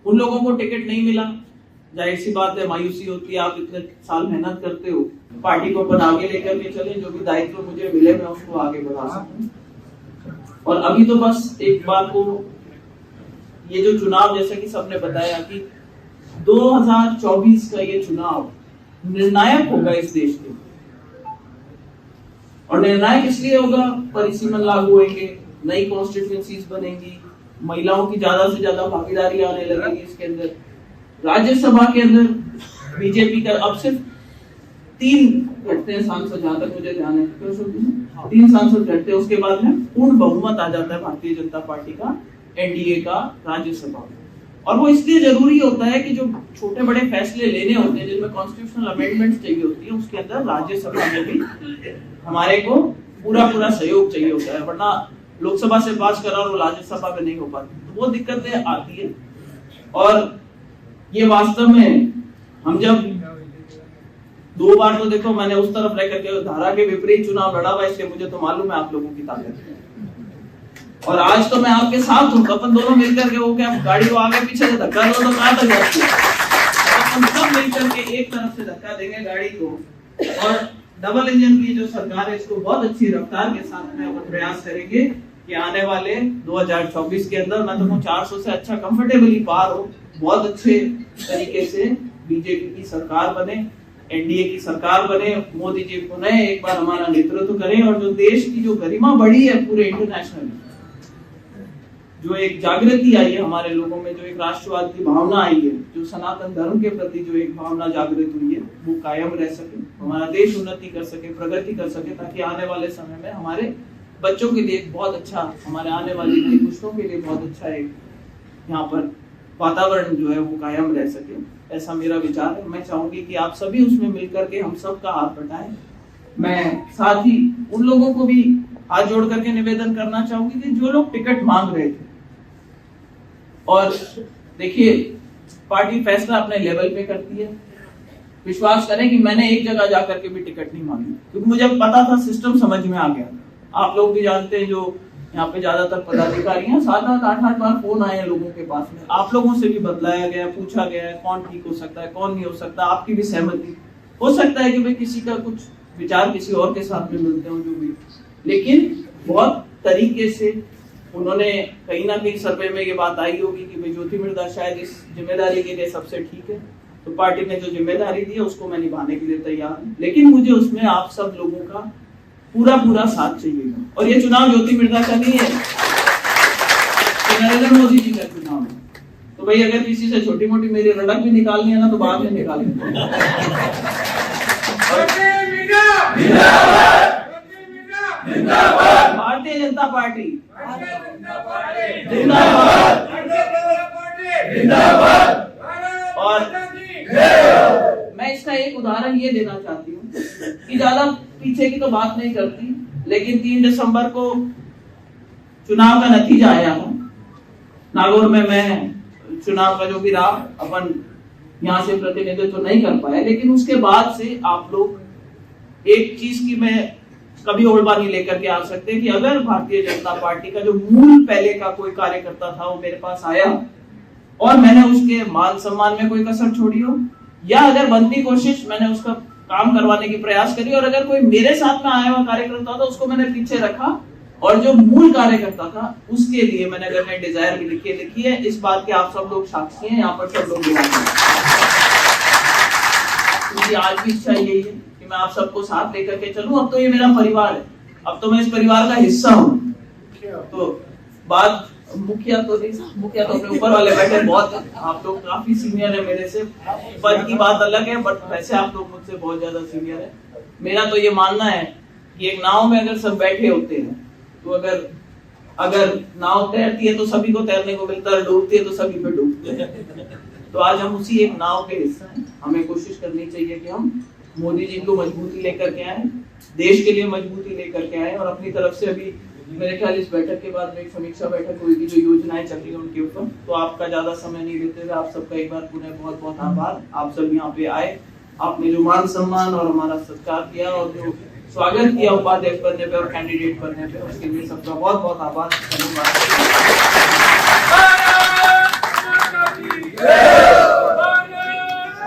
उन लोगों को टिकट नहीं मिला, जाहिर सी बात है मायूसी होती है। आप इतने साल मेहनत करते हो, पार्टी को अपन आगे लेकर के चले, जो भी दायित्व मुझे मिले मैं उसको आगे बढ़ा सकूं। और अभी तो बस एक बात को, ये जो चुनाव जैसे कि सबने बताया कि 2024 का ये चुनाव निर्णायक होगा इस देश के, और निर्णायक इसलिए होगा, परिसीमन लागू होंगे, नई कॉन्स्टिट्यूएंसीज बनेंगी, महिलाओं की ज्यादा से ज्यादा भागीदारी आने लगेगी इसके अंदर। राज्यसभा के अंदर बीजेपी का अब सिर्फ 3 घटते हैं सांसद, जहां तक मुझे ध्यान है, 3 सांसद घटते हैं, उसके बाद में पूर्ण बहुमत आ जाता है भारतीय जनता पार्टी का, एनडीए का राज्यसभा में। और वो इसलिए जरूरी होता है कि जो छोटे बड़े फैसले लेने होते हैं, जिनमें कॉन्स्टिट्यूशनल अमेंडमेंट्स चाहिए होती है, उसके अंदर राज्यसभा में भी हमारे को पूरा सहयोग चाहिए होता है, वरना लोकसभा से पास करा और राज्यसभा में नहीं हो पाती, तो वो दिक्कतें आती है। और ये वास्तव में हम जब 2 बार, तो देखो मैंने उस तरफ रह करके धारा के विपरीत चुनाव लड़ा हुआ, इसलिए मुझे तो मालूम है आप लोगों की ताकत है। और आज तो मैं आपके साथ हूँ, अपन दोनों मिलकर के, वो क्या गाड़ी को आगे पीछे से धक्का दो तो कहां तक जाती है, अपन सब मिलकर के एक तरफ से धक्का देंगे गाड़ी को, और डबल इंजन की जो सरकार है इसको बहुत अच्छी रफ्तार के साथ में अपन प्रयास करेंगे कि आने वाले 2024 के अंदर मैं तो 400 से अच्छा कंफर्टेबली पार हो, बहुत अच्छे तरीके से बीजेपी की सरकार बने, एनडीए की सरकार बने, मोदी जी पुनः एक बार हमारा नेतृत्व करें, और जो देश की जो गरिमा बढ़ी है पूरे इंटरनेशनल, जो एक जागृति आई है हमारे लोगों में, जो एक राष्ट्रवाद की भावना आई है, जो सनातन धर्म के प्रति जो एक भावना जागृत हुई है, वो कायम रह सके, हमारा देश उन्नति कर सके, प्रगति कर सके, ताकि आने वाले समय में हमारे बच्चों के लिए बहुत अच्छा, हमारे आने वाली पुश्तों के लिए बहुत अच्छा एक यहाँ पर वातावरण जो है वो कायम रह सके। ऐसा मेरा विचार है। मैं चाहूंगी कि आप सभी उसमें मिलकर के हम सबका हाथ बटाएं। मैं साथ ही उन लोगों को भी हाथ जोड़ करके निवेदन करना चाहूंगी कि जो लोग टिकट मांग रहे थे, और देखिए पार्टी फैसला अपने लेवल पे करती है, विश्वास करें कि मैंने एक जगह जाकर के भी टिकट नहीं मांगी, क्योंकि मुझे पता था, सिस्टम समझ में आ गया। आप लोग भी जानते हैं, जो यहाँ पे ज्यादातर पदाधिकारी हैं, 7-7, 8-8 बार फोन आए हैं लोगों के पास में, आप लोगों से भी बतलाया गया, पूछा गया है कौन ठीक हो सकता है, कौन नहीं हो सकता, आपकी भी सहमति हो सकता है कि भाई किसी का कुछ विचार किसी और के साथ में मिलते हो, जो भी, लेकिन बहुत तरीके से उन्होंने कहीं ना कहीं सर्वे में ये बात आई होगी कि भाई ज्योति मृधा शायद इस जिम्मेदारी के लिए सबसे ठीक है, तो पार्टी ने जो जिम्मेदारी दी है उसको मैं निभाने के लिए तैयार हूँ, लेकिन मुझे उसमें आप सब लोगों का पूरा साथ चाहिएगा। और ये चुनाव ज्योति मृधा का नहीं है, नरेंद्र मोदी जी का चुनाव है, तो भाई अगर किसी से छोटी मोटी मेरी रड़क भी निकालनी है ना, तो बाद में निकालेंगे। भारतीय जनता पार्टी जिंदाबाद। और मैं इसका एक उदाहरण ये देना चाहती हूँ कि ज्यादा पीछे की तो बात नहीं करती, लेकिन 3 दिसंबर को चुनाव का नतीजा आया था नागौर में। मैं चुनाव का जो भी रहा, अपन यहाँ से प्रतिनिधित्व नहीं कर पाए, लेकिन उसके बाद से आप लोग एक चीज की मैं कभी ओढ़बानी लेकर के आ सकते कि अगर भारतीय जनता पार्टी का जो मूल पहले का कोई कार्यकर्ता था वो मेरे पास आया और मैंने उसके मान सम्मान में कोई कसर छोड़ी हो, या अगर बनती कोशिश मैंने उसका काम करवाने की प्रयास करी, और अगर कोई मेरे साथ में आया हुआ कार्यकर्ता था उसको मैंने पीछे रखा, और जो मूल कार्यकर्ता था उसके लिए मैंने अगर मैं डिजायर भी लिखी है, इस बात के आप सब लोग साक्षी हैं, यहाँ पर सब लोग क्योंकि आज भी इच्छा यही है कि मैं आप सबको साथ लेकर के चलूं। अब तो ये मेरा परिवार है, अब तो मैं इस परिवार का हिस्सा हूँ। तो बात मुखिया तो नहीं, मुखिया तो अपने ऊपर वाले बैठे, बहुत आप लोग काफी सीनियर है मेरे से, पद की बात अलग है, बट वैसे आप लोग मुझसे बहुत ज्यादा सीनियर है। मेरा तो ये मानना है कि एक नाव में अगर सब बैठे होते हैं तो अगर नाव तैरती है तो सभी को तैरने को मिलता है, डूबती है तो सभी पे डूबते हैं। तो आज हम उसी एक नाव के हिस्सा हैं। हमें कोशिश करनी चाहिए कि हम मोदी जी को मजबूती लेकर के आए, देश के लिए मजबूती लेकर के आए, और अपनी तरफ से अभी मेरे ख्याल इस बैठक के बाद में एक समीक्षा बैठक हुई थी जो योजनाएं चल रही है उनके ऊपर। तो आपका ज्यादा समय नहीं लेते हुए आप सबका एक बार पुनः बहुत बहुत आभार। आप सब यहाँ पे आए, आपने जो मान सम्मान और हमारा सत्कार किया और जो स्वागत किया उपाध्यक्ष बनने पे और कैंडिडेट बनने पे, उसके लिए सबका बहुत बहुत आभार, धन्यवाद।